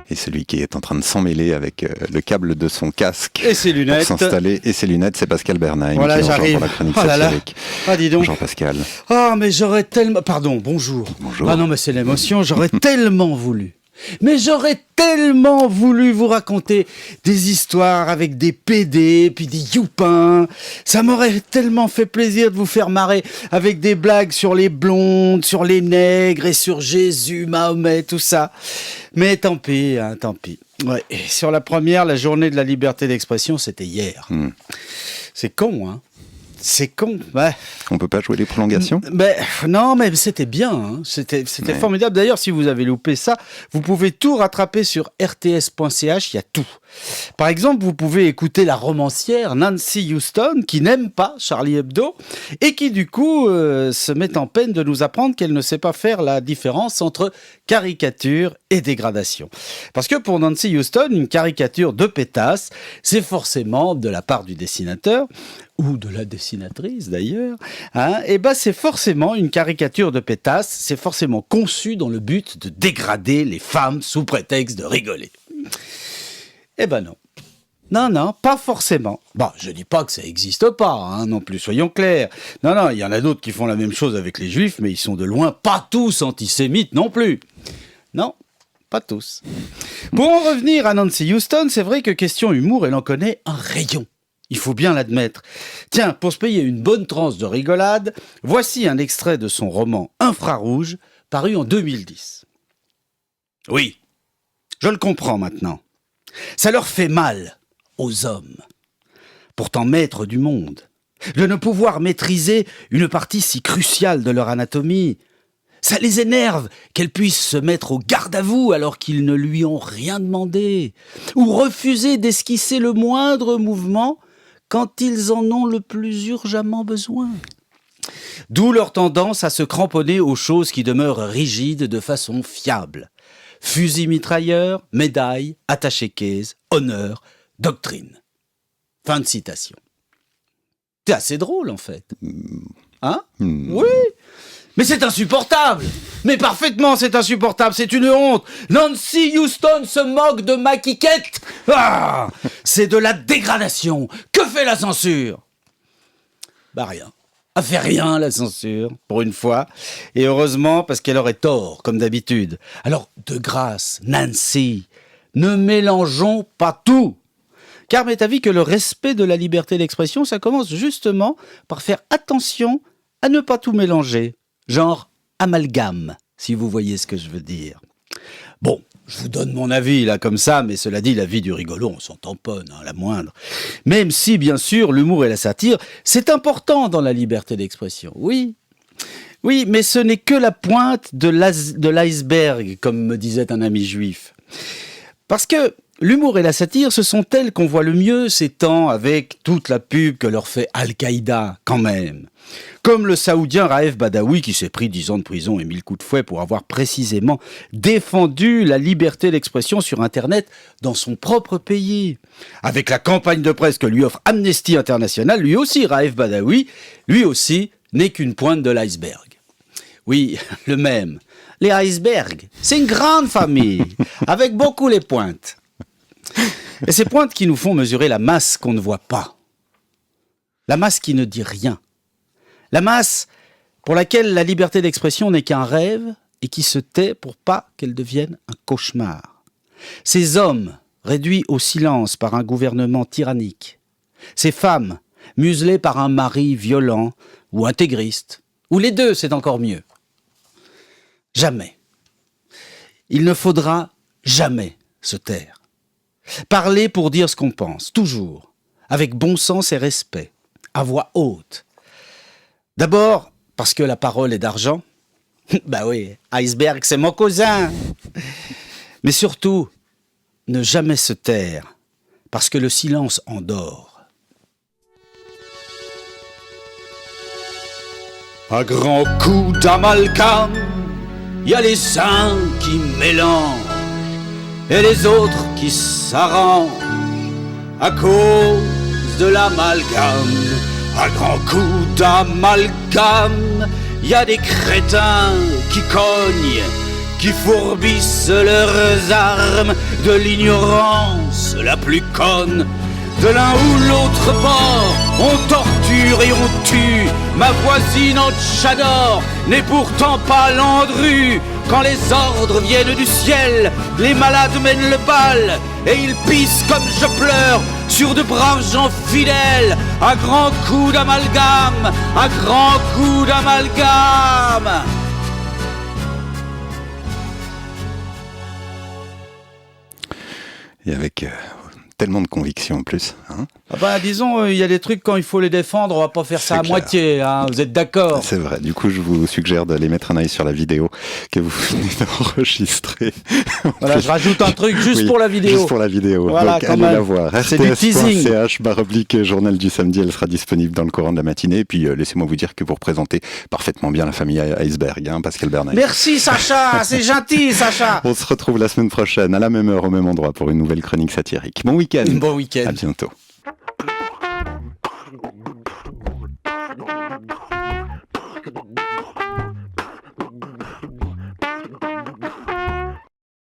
Et celui qui est en train de s'emmêler avec le câble de son casque et ses lunettes pour s'installer et ses lunettes, c'est Pascal Bernheim. Voilà, qui j'arrive. pour la chronique Oh là là. satirique. Ah, dis donc. Bonjour Pascal. Ah, mais j'aurais tellement... Pardon, bonjour. Bonjour. Ah non, mais c'est l'émotion. J'aurais tellement voulu. Mais j'aurais tellement voulu vous raconter des histoires avec des PD, puis des youpins. Ça m'aurait tellement fait plaisir de vous faire marrer avec des blagues sur les blondes, sur les nègres et sur Jésus, Mahomet, tout ça. Mais tant pis, hein, tant pis. Ouais. Et sur la première, la journée de la liberté d'expression, c'était hier. C'est con, hein. C'est con, ouais. On peut pas jouer les prolongations ? Mais non, mais c'était bien, hein. C'était Ouais. formidable. D'ailleurs, si vous avez loupé ça, vous pouvez tout rattraper sur rts.ch, il y a tout. Par exemple, vous pouvez écouter la romancière Nancy Houston, qui n'aime pas Charlie Hebdo, et qui du coup se met en peine de nous apprendre qu'elle ne sait pas faire la différence entre caricature et dégradation. Parce que pour Nancy Houston, une caricature de pétasse, c'est forcément de la part du dessinateur, ou de la dessinatrice d'ailleurs, hein, et ben c'est forcément une caricature de pétasse, c'est forcément conçu dans le but de dégrader les femmes sous prétexte de rigoler. Eh ben non. Non, pas forcément. Bon, je dis pas que ça existe pas, hein, non plus, soyons clairs. Non, il y en a d'autres qui font la même chose avec les juifs, mais ils sont de loin pas tous antisémites non plus. Non, pas tous. Pour en revenir à Nancy Houston, c'est vrai que question humour, elle en connaît un rayon. Il faut bien l'admettre. Tiens, pour se payer une bonne tranche de rigolade, voici un extrait de son roman Infrarouge, paru en 2010. Oui, je le comprends maintenant. Ça leur fait mal, aux hommes, pourtant maîtres du monde, de ne pouvoir maîtriser une partie si cruciale de leur anatomie. Ça les énerve qu'elles puissent se mettre au garde à vous alors qu'ils ne lui ont rien demandé, ou refuser d'esquisser le moindre mouvement quand ils en ont le plus urgemment besoin. D'où leur tendance à se cramponner aux choses qui demeurent rigides de façon fiable. Fusil mitrailleur, médaille, attaché-case, honneur, doctrine. Fin de citation. C'est assez drôle en fait. Hein ? Oui. Mais c'est insupportable. Mais parfaitement, c'est insupportable. C'est une honte. Nancy Houston se moque de ma quiquette. Ah, c'est de la dégradation. Que fait la censure ? Bah rien. Elle fait rien, la censure, pour une fois. Et heureusement, parce qu'elle aurait tort, comme d'habitude. Alors, de grâce, Nancy, ne mélangeons pas tout. Car m'est avis que le respect de la liberté d'expression, ça commence justement par faire attention à ne pas tout mélanger. Genre amalgame, si vous voyez ce que je veux dire. Bon, je vous donne mon avis là comme ça, mais cela dit, la vie du rigolo, on s'en tamponne, hein, la moindre. Même si, bien sûr, l'humour et la satire, c'est important dans la liberté d'expression, oui. Oui, mais ce n'est que la pointe de l'iceberg, comme me disait un ami juif. Parce que l'humour et la satire, ce sont elles qu'on voit le mieux ces temps avec toute la pub que leur fait Al-Qaïda, quand même. Comme le Saoudien Raif Badawi qui s'est pris 10 ans de prison et 1000 coups de fouet pour avoir précisément défendu la liberté d'expression sur Internet dans son propre pays. Avec la campagne de presse que lui offre Amnesty International, lui aussi, Raif Badawi, lui aussi, n'est qu'une pointe de l'iceberg. Oui, le même. Les icebergs, c'est une grande famille, avec beaucoup les pointes. Et ces pointes qui nous font mesurer la masse qu'on ne voit pas. La masse qui ne dit rien. La masse pour laquelle la liberté d'expression n'est qu'un rêve et qui se tait pour pas qu'elle devienne un cauchemar. Ces hommes réduits au silence par un gouvernement tyrannique. Ces femmes muselées par un mari violent ou intégriste. Ou les deux, c'est encore mieux. Jamais. Il ne faudra jamais se taire. Parler pour dire ce qu'on pense, toujours, avec bon sens et respect, à voix haute. D'abord, parce que la parole est d'argent. Bah oui, iceberg, c'est mon cousin. Mais surtout, ne jamais se taire, parce que le silence endort. À grands coups d'amalgame, il y a les uns qui mélangent et les autres qui s'arrangent à cause de l'amalgame, À grands coups d'amalgame, y a des crétins qui cognent, qui fourbissent leurs armes de l'ignorance la plus conne. De l'un ou l'autre bord, on torture et on tue. Ma voisine en tchador n'est pourtant pas Landru. Quand les ordres viennent du ciel, les malades mènent le bal, et ils pissent comme je pleure sur de braves gens fidèles. À grands coups d'amalgame, à grands coups d'amalgame. Et avec tellement de conviction en plus. Hein, ah bah, disons, il y a des trucs quand il faut les défendre, on va pas faire ça à clair. moitié, hein, vous êtes d'accord? C'est vrai, du coup je vous suggère d'aller mettre un œil sur la vidéo que vous venez d'enregistrer. Voilà, je rajoute un truc juste Oui, pour la vidéo. Juste pour la vidéo, voilà, donc allez la voir. C'est du teasing. rts.ch/rubrique journal du samedi, elle sera disponible dans le courant de la matinée. Et puis laissez-moi vous dire que vous représentez parfaitement bien la famille Iceberg, hein, Pascal Bernay. Merci Sacha, c'est gentil Sacha. On se retrouve la semaine prochaine à la même heure, au même endroit pour une nouvelle chronique satirique. Bon week-end. Bon week-end. À bientôt.